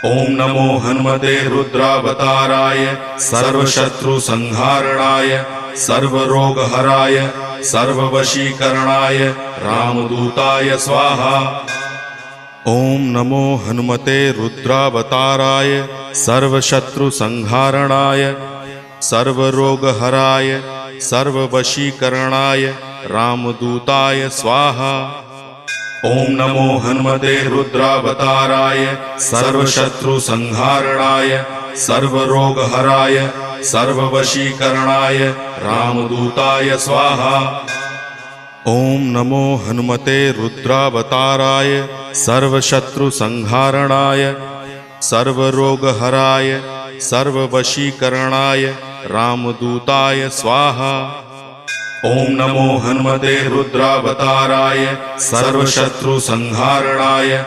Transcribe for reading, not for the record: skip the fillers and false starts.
ओम नमो हनुमते रुद्रावताराय सर्वशत्रुसंहारणाय सर्वरोगहराय सर्ववशीकरणाय रामदूताय स्वाहा। ओम नमो हनुमते रुद्रावताराय सर्वशत्रुसंहारणाय सर्वरोगहराय सर्ववशीकरणाय रामदूताय स्वाहा। ओम नमो हनुमते रुद्रावताराय सर्वशत्रुसंहारणाय सर्वरोगहराय सर्ववशीकरणाय रामदूताय स्वाहा। ओम नमो हनुमते रुद्रावताराय सर्वशत्रुसंहारणाय सर्वरोगहराय सर्ववशीकरणाय रामदूताय स्वाहा। ओम नमो हनुमते रुद्रावताराय सर्वशत्रुसंहारणाय